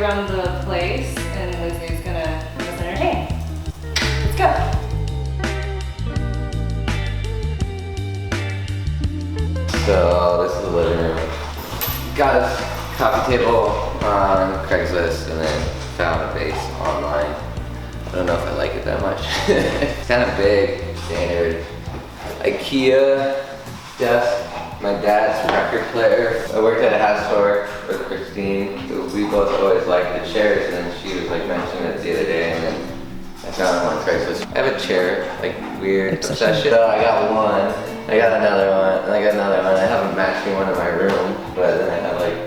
around the place and Lindsay's gonna give us entertain. Let's go. So this is the living room. Got a coffee table on Craigslist and then found a base online. I don't know if I like it that much. It's kind of big, standard IKEA desk. My dad's record player. I worked at a house store with Christine. We both always liked the chairs, and then she was like mentioning it the other day, and then I found one on Craigslist. I have a chair, like weird obsession. So I got one, I got another one, and I got another one. I have a matching one in my room, but then I have like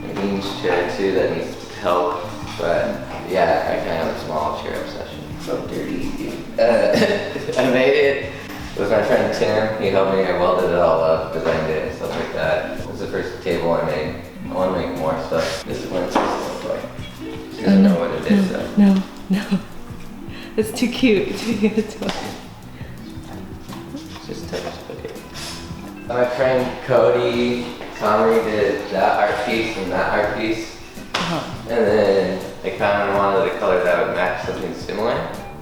a beach chair too that needs help. But yeah, I kind of have a small chair obsession. So dirty. I made it with my friend Tim. He helped me. I welded it all up, designed it, and stuff like that. This is the first table I made. I want to make more stuff. This is what it's supposed to look like. She doesn't know what it is though. No. It's too cute. Just touch it. My friend Cody Comrie did that art piece and that art piece. And then I kind of wanted a color that would match something similar.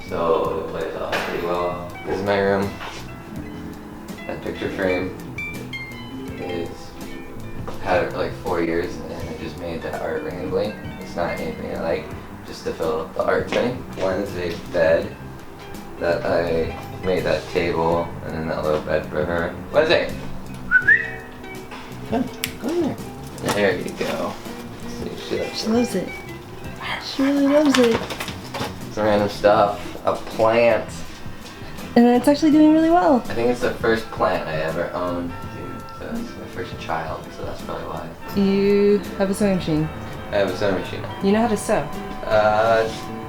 So it plays off pretty well. This is my room. That picture frame is had it for like 4 years, and I just made that art randomly. It's not anything I like, just to fill up the art thing. Wednesday's bed that I made that table, and then that little bed for her. Wednesday, come, go in there. There you go. She loves it. She really loves it. Some random stuff. A plant. And it's actually doing really well. I think it's the first plant I ever owned, dude. So it's my first child, so that's probably why. You have a sewing machine. I have a sewing machine. You know how to sew?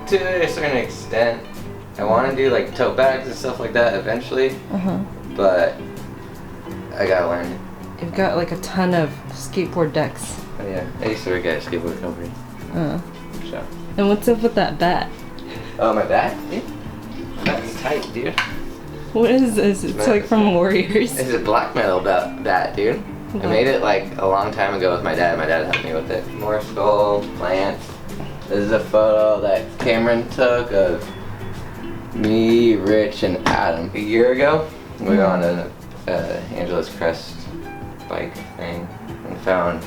To a certain extent. I want to do like tote bags and stuff like that eventually. But I gotta learn it. You've got like a ton of skateboard decks. Oh yeah, I used to work at a skateboard company. So. And what's up with that bat? Oh, my bat? Dude? That's tight, dude. What is this? It's like from Warriors. It's a black metal bat, dude. I made it like a long time ago with my dad. My dad helped me with it. More skull, plant. This is a photo that Cameron took of me, Rich, and Adam a year ago. We were on an Angeles Crest bike thing and found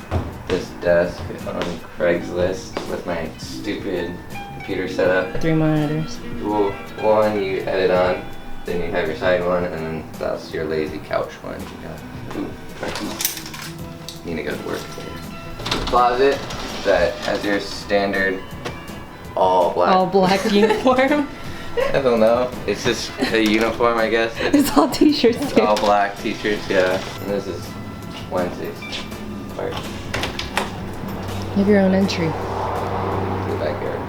this desk on Craigslist with my stupid computer setup. 3 monitors. Well, one you edit on, then you have your side one, and then that's your lazy couch one. Need to go to work later. Closet that has your standard all black uniform. I don't know. It's just a uniform, I guess. It's all t-shirts. It's all black t-shirts, yeah. And this is Wednesday's part. You have your own entry. To the backyard.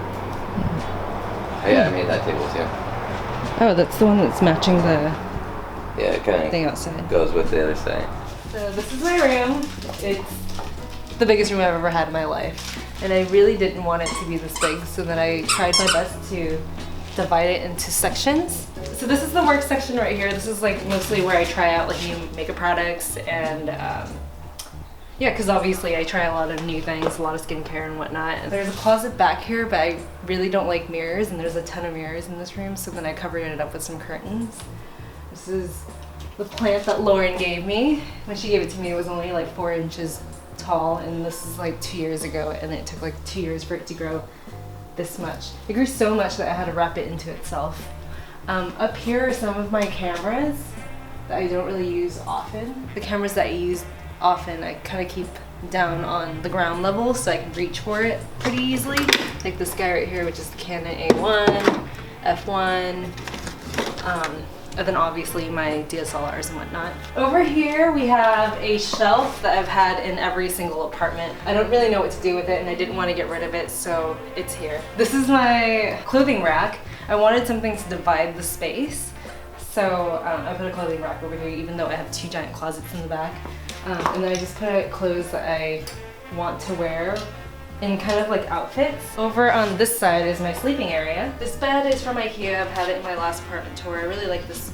Oh yeah, I made that table too. Oh, that's the one that's matching the it kind of thing outside. Goes with the other side. So this is my room. It's the biggest room I've ever had in my life. And I really didn't want it to be this big, so then I tried my best to divide it into sections. So this is the work section right here. This is like mostly where I try out like new makeup products and yeah, because obviously I try a lot of new things, a lot of skincare and whatnot. And there's a closet back here, but I really don't like mirrors, and there's a ton of mirrors in this room, so then I covered it up with some curtains. This is the plant that Lauren gave me. When she gave it to me, it was only like 4 inches tall, and this is like 2 years ago, and it took like 2 years for it to grow this much. It grew so much that I had to wrap it into itself. Up here are some of my cameras that I don't really use often. The cameras that I use often I kind of keep down on the ground level so I can reach for it pretty easily. Like this guy right here, which is the Canon A1, F1, and then obviously my DSLRs and whatnot. Over here we have a shelf that I've had in every single apartment. I don't really know what to do with it, and I didn't want to get rid of it, so it's here. This is my clothing rack. I wanted something to divide the space, so I put a clothing rack over here, even though I have 2 giant closets in the back. And then I just put clothes that I want to wear in kind of like outfits. Over on this side is my sleeping area. This bed is from IKEA. I've had it in my last apartment tour. I really like this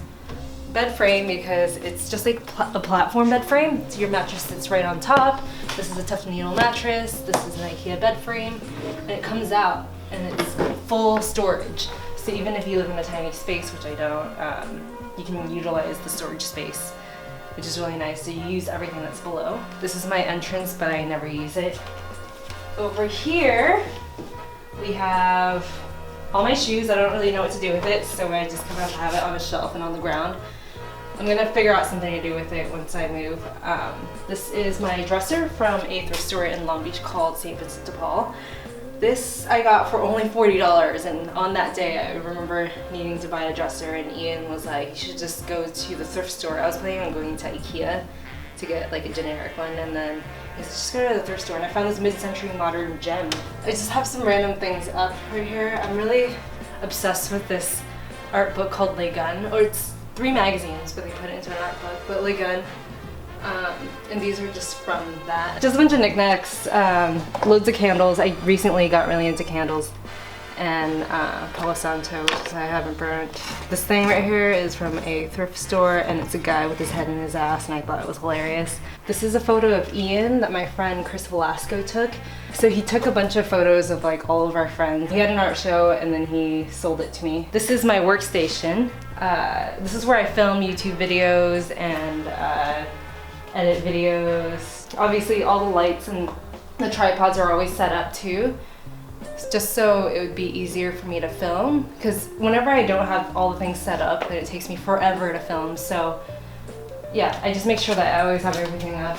bed frame because it's just like a platform bed frame. So your mattress sits right on top. This is a Tuft & Needle mattress. This is an IKEA bed frame. And it comes out and it's full storage. So even if you live in a tiny space, which I don't, you can utilize the storage space, which is really nice. So you use everything that's below. This is my entrance, but I never use it. Over here, we have all my shoes. I don't really know what to do with it, so I just kind of have it on a shelf and on the ground. I'm gonna figure out something to do with it once I move. This is my dresser from a thrift store in Long Beach called St. Vincent de Paul. This I got for only $40, and on that day I remember needing to buy a dresser, and Ian was like, you should just go to the thrift store. I was planning on going to IKEA to get like a generic one, and then he said, just go to the thrift store, and I found this mid-century modern gem. I just have some random things up right here. I'm really obsessed with this art book called Les Guns, or it's 3 magazines, but they put it into an art book, but Les Guns. And these are just from that. Just a bunch of knickknacks, loads of candles. I recently got really into candles, and Palo Santo, which I haven't burnt. This thing right here is from a thrift store, and it's a guy with his head in his ass, and I thought it was hilarious. This is a photo of Ian that my friend Chris Velasco took. So he took a bunch of photos of like all of our friends. He had an art show, and then he sold it to me. This is my workstation. This is where I film YouTube videos and edit videos. Obviously all the lights and the tripods are always set up too, just so it would be easier for me to film, because whenever I don't have all the things set up, then it takes me forever to film. So yeah, I just make sure that I always have everything up.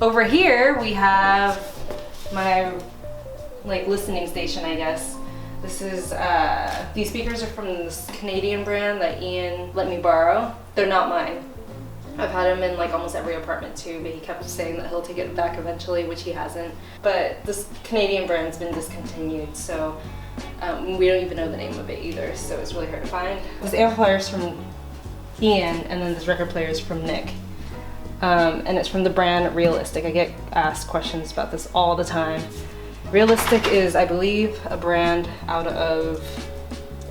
Over here we have my like listening station, I guess. This is, these speakers are from this Canadian brand that Ian let me borrow. They're not mine. I've had him in like almost every apartment too, but he kept saying that he'll take it back eventually, which he hasn't. But this Canadian brand's been discontinued, so we don't even know the name of it either, so it's really hard to find. This amplifier's from Ian, and then this record player's from Nick. And it's from the brand Realistic. I get asked questions about this all the time. Realistic is, I believe, a brand out of,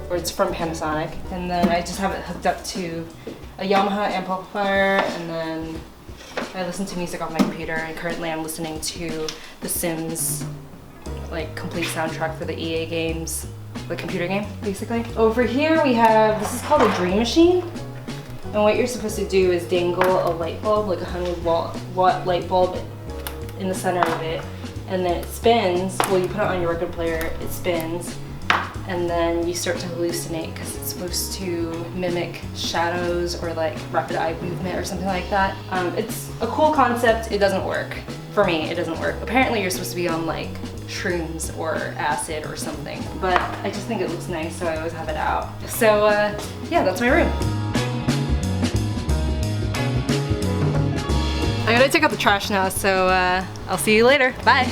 or it's from Panasonic. And then I just have it hooked up to a Yamaha amplifier, and then I listen to music on my computer, and currently I'm listening to The Sims, like complete soundtrack for the EA games, the computer game, basically. Over here we have, this is called a Dream Machine. And what you're supposed to do is dangle a light bulb, like a 100-watt light bulb in the center of it, and then it spins. Well, you put it on your record player, it spins, and then you start to hallucinate because it's supposed to mimic shadows or like rapid eye movement or something like that. It's a cool concept. It doesn't work. For me, it doesn't work. Apparently you're supposed to be on like shrooms or acid or something, but I just think it looks nice, so I always have it out. So yeah, that's my room. I gotta take out the trash now, so I'll see you later. Bye.